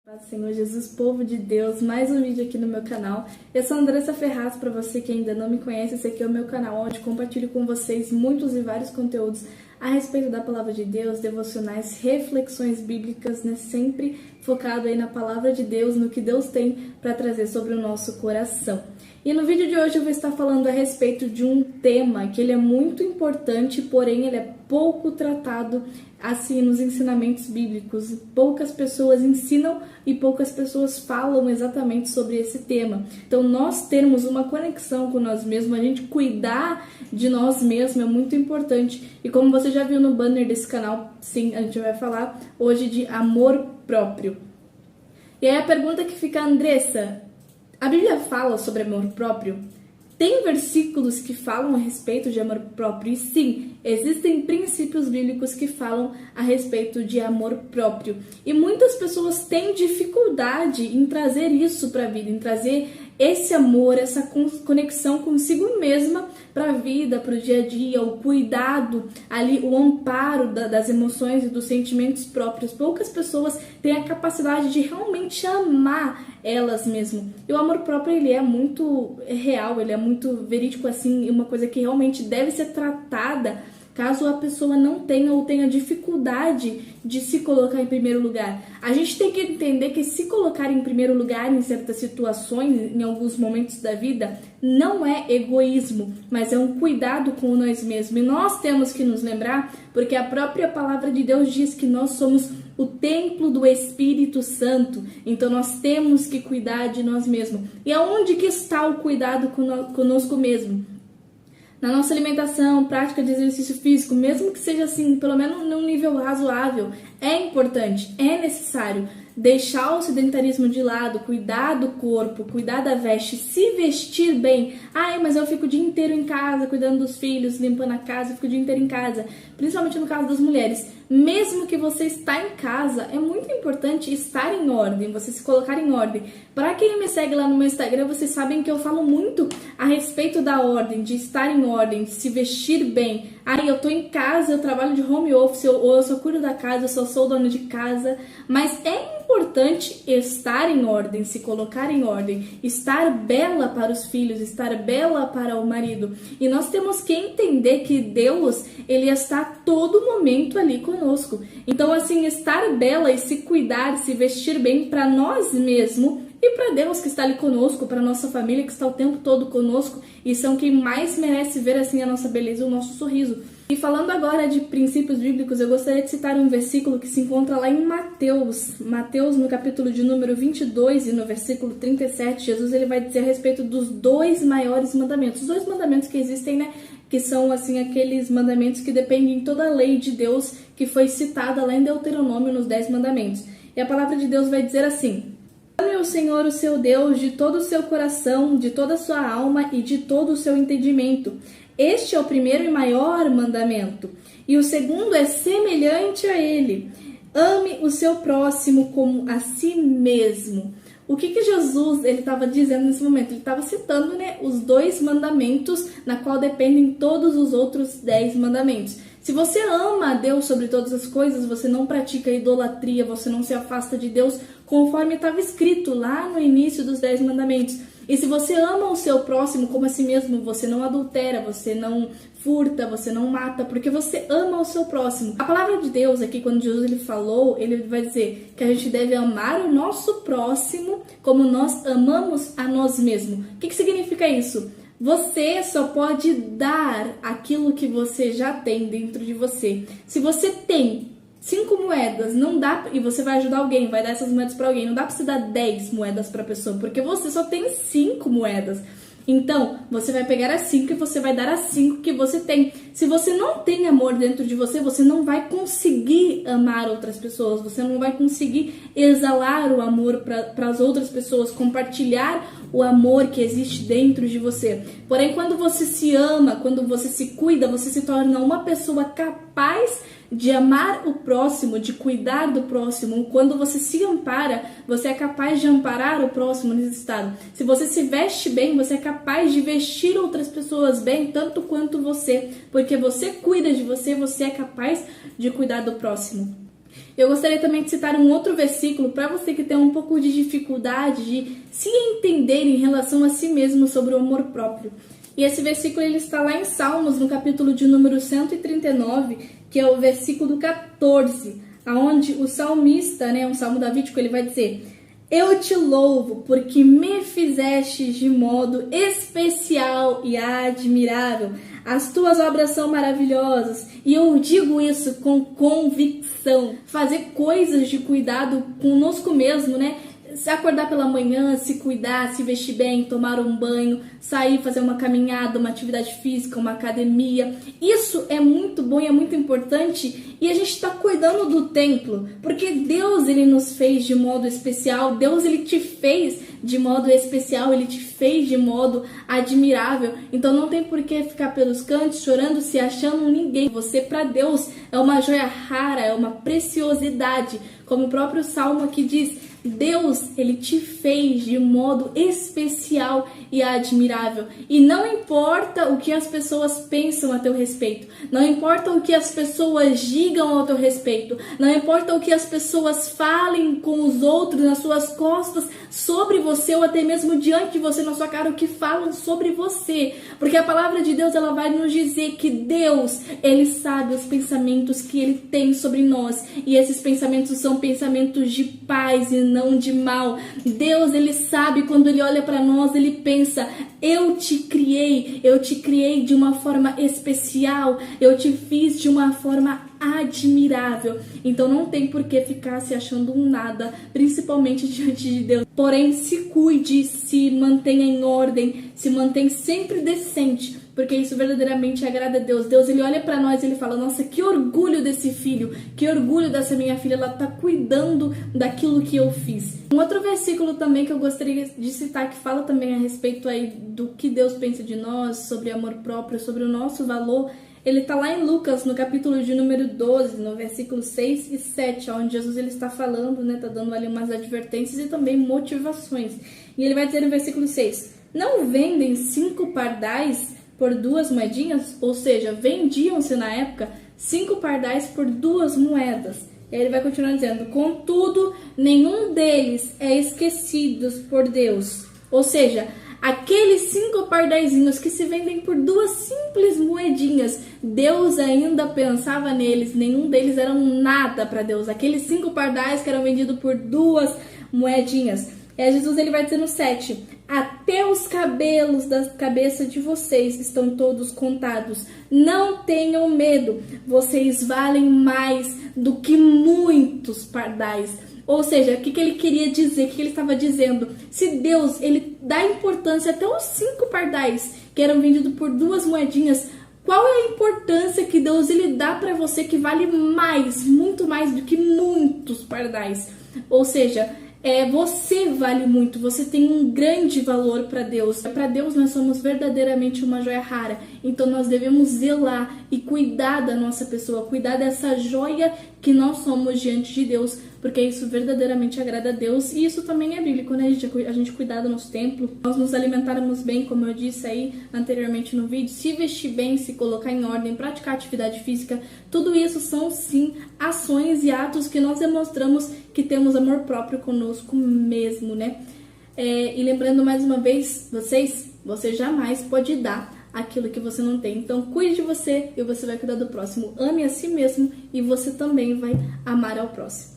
Paz do Senhor Jesus, povo de Deus, mais um vídeo aqui no meu canal. Eu sou a Andressa Ferraz, para você que ainda não me conhece, esse aqui é o meu canal onde compartilho com vocês muitos e vários conteúdos a respeito da Palavra de Deus, devocionais, reflexões bíblicas, né? Sempre focado aí na Palavra de Deus, no que Deus tem para trazer sobre o nosso coração. E no vídeo de hoje eu vou estar falando a respeito de um tema que ele é muito importante, porém ele é pouco tratado assim nos ensinamentos bíblicos. Poucas pessoas ensinam e poucas pessoas falam exatamente sobre esse tema. Então nós termos uma conexão com nós mesmos, a gente cuidar de nós mesmos é muito importante. E como você já viu no banner desse canal, sim, a gente vai falar hoje de amor próprio. E aí a pergunta que fica, Andressa, a Bíblia fala sobre amor próprio? Tem versículos que falam a respeito de amor próprio? E sim, existem princípios bíblicos que falam a respeito de amor próprio. E muitas pessoas têm dificuldade em trazer isso para a vida, em trazer esse amor, essa conexão consigo mesma para a vida, para o dia a dia, o cuidado, ali, o amparo das emoções e dos sentimentos próprios. Poucas pessoas têm a capacidade de realmente amar elas mesmas. E o amor próprio, ele é muito real, ele é muito verídico, assim, uma coisa que realmente deve ser tratada caso a pessoa não tenha ou tenha dificuldade de se colocar em primeiro lugar. A gente tem que entender que se colocar em primeiro lugar em certas situações, em alguns momentos da vida, não é egoísmo, mas é um cuidado com nós mesmos. E nós temos que nos lembrar, porque a própria palavra de Deus diz que nós somos o templo do Espírito Santo. Então nós temos que cuidar de nós mesmos. E aonde que está o cuidado conosco mesmo? Na nossa alimentação, prática de exercício físico, mesmo que seja assim, pelo menos num nível razoável, é importante, é necessário deixar o sedentarismo de lado, cuidar do corpo, cuidar da veste, se vestir bem. Ai, mas eu fico o dia inteiro em casa, cuidando dos filhos, limpando a casa, eu fico o dia inteiro em casa, principalmente no caso das mulheres. Mesmo que você está em casa, é muito importante estar em ordem, você se colocar em ordem. Para quem me segue lá no meu Instagram, vocês sabem que eu falo muito a respeito da ordem, de estar em ordem, de se vestir bem. Ai, eu tô em casa, eu trabalho de home office, ou eu só cuido da casa, eu só sou dona de casa, mas é importante estar em ordem, se colocar em ordem, estar bela para os filhos, estar bela para o marido. E nós temos que entender que Deus, ele está a todo momento ali conosco. Então, assim, estar bela e se cuidar, se vestir bem para nós mesmos e para Deus que está ali conosco, para nossa família que está o tempo todo conosco e são quem mais merece ver assim a nossa beleza, o nosso sorriso. E falando agora de princípios bíblicos, eu gostaria de citar um versículo que se encontra lá em Mateus no capítulo de número 22 e no versículo 37, Jesus ele vai dizer a respeito dos dois maiores mandamentos. Os dois mandamentos que existem, né? Que são assim aqueles mandamentos que dependem de toda a lei de Deus que foi citada lá em Deuteronômio nos 10 mandamentos. E a palavra de Deus vai dizer assim: ame o Senhor, o seu Deus, de todo o seu coração, de toda a sua alma e de todo o seu entendimento. Este é o primeiro e maior mandamento. E o segundo é semelhante a ele. Ame o seu próximo como a si mesmo. O que Jesus ele estava dizendo nesse momento? Ele estava citando, né, os dois mandamentos na qual dependem todos os outros 10 mandamentos. Se você ama a Deus sobre todas as coisas, você não pratica idolatria, você não se afasta de Deus, conforme estava escrito lá no início dos 10 mandamentos. E se você ama o seu próximo como a si mesmo, você não adultera, você não furta, você não mata, porque você ama o seu próximo. A palavra de Deus aqui, quando Jesus ele falou, ele vai dizer que a gente deve amar o nosso próximo como nós amamos a nós mesmos. O que significa isso? Você só pode dar aquilo que você já tem dentro de você. Se você tem 5 moedas, não dá, e você vai ajudar alguém, vai dar essas moedas para alguém, não dá para você dar 10 moedas para a pessoa, porque você só tem 5 moedas. Então, você vai pegar as 5 e você vai dar as 5 que você tem. Se você não tem amor dentro de você, você não vai conseguir amar outras pessoas, você não vai conseguir exalar o amor para as outras pessoas, compartilhar o amor que existe dentro de você. Porém, quando você se ama, quando você se cuida, você se torna uma pessoa capaz de amar o próximo, de cuidar do próximo. Quando você se ampara, você é capaz de amparar o próximo nesse estado. Se você se veste bem, você é capaz de vestir outras pessoas bem, tanto quanto você. Porque você cuida de você, você é capaz de cuidar do próximo. Eu gostaria também de citar um outro versículo para você que tem um pouco de dificuldade de se entender em relação a si mesmo sobre o amor próprio. E esse versículo ele está lá em Salmos, no capítulo de número 139, que é o versículo 14, onde o salmista, um salmo davídico, ele vai dizer: eu te louvo porque me fizeste de modo especial e admirável. As tuas obras são maravilhosas e eu digo isso com convicção. Fazer coisas de cuidado conosco mesmo, Se acordar pela manhã, se cuidar, se vestir bem, tomar um banho, sair, fazer uma caminhada, uma atividade física, uma academia. Isso é muito bom e é muito importante, e a gente está cuidando do templo, porque Deus ele nos fez de modo especial, Deus ele te fez de modo especial, ele te fez de modo admirável. Então não tem por que ficar pelos cantos chorando, se achando ninguém. Você para Deus é uma joia rara, é uma preciosidade, como o próprio Salmo aqui diz. Deus, ele te fez de modo especial e admirável. E não importa o que as pessoas pensam a teu respeito, não importa o que as pessoas digam ao teu respeito, não importa o que as pessoas falem com os outros nas suas costas sobre você, ou até mesmo diante de você, na sua cara, o que falam sobre você. Porque a palavra de Deus, ela vai nos dizer que Deus, ele sabe os pensamentos que ele tem sobre nós. E esses pensamentos são pensamentos de paz e não de mal. Deus, ele sabe, quando ele olha para nós, ele pensa: eu te criei de uma forma especial, eu te fiz de uma forma admirável. Então não tem por que ficar se achando um nada, principalmente diante de Deus. Porém, se cuide, se mantenha em ordem, se mantenha sempre decente, porque isso verdadeiramente agrada a Deus. Deus, ele olha pra nós e ele fala: nossa, que orgulho desse filho, que orgulho dessa minha filha, ela tá cuidando daquilo que eu fiz. Um outro versículo também que eu gostaria de citar, que fala também a respeito aí do que Deus pensa de nós, sobre amor próprio, sobre o nosso valor. Ele tá lá em Lucas, no capítulo de número 12, no versículo 6 e 7, onde Jesus ele está falando, tá dando ali umas advertências e também motivações. E ele vai dizer no versículo 6: não vendem 5 pardais por 2 moedinhas? Ou seja, vendiam-se na época 5 pardais por 2 moedas. E aí ele vai continuar dizendo: contudo, nenhum deles é esquecido por Deus. Ou seja, aqueles 5 pardaizinhos que se vendem por 2 simples moedinhas, Deus ainda pensava neles, nenhum deles era nada para Deus. Aqueles 5 pardais que eram vendidos por 2 moedinhas. E aí Jesus ele vai dizer no 7: até os cabelos da cabeça de vocês estão todos contados. Não tenham medo, vocês valem mais do que muitos pardais. Ou seja, o que ele queria dizer, o que ele estava dizendo? Se Deus ele dá importância até os 5 pardais que eram vendidos por 2 moedinhas, qual é a importância que Deus ele dá para você, que vale mais, muito mais do que muitos pardais? Ou seja, você vale muito, você tem um grande valor para Deus. Para Deus nós somos verdadeiramente uma joia rara. Então nós devemos zelar e cuidar da nossa pessoa, cuidar dessa joia que nós somos diante de Deus, porque isso verdadeiramente agrada a Deus. E isso também é bíblico, a gente cuidar do nosso templo, nós nos alimentarmos bem, como eu disse aí anteriormente no vídeo, se vestir bem, se colocar em ordem, praticar atividade física. Tudo isso são sim ações e atos que nós demonstramos que temos amor próprio conosco mesmo, E lembrando mais uma vez, você jamais pode dar aquilo que você não tem. Então cuide de você e você vai cuidar do próximo. Ame a si mesmo e você também vai amar ao próximo.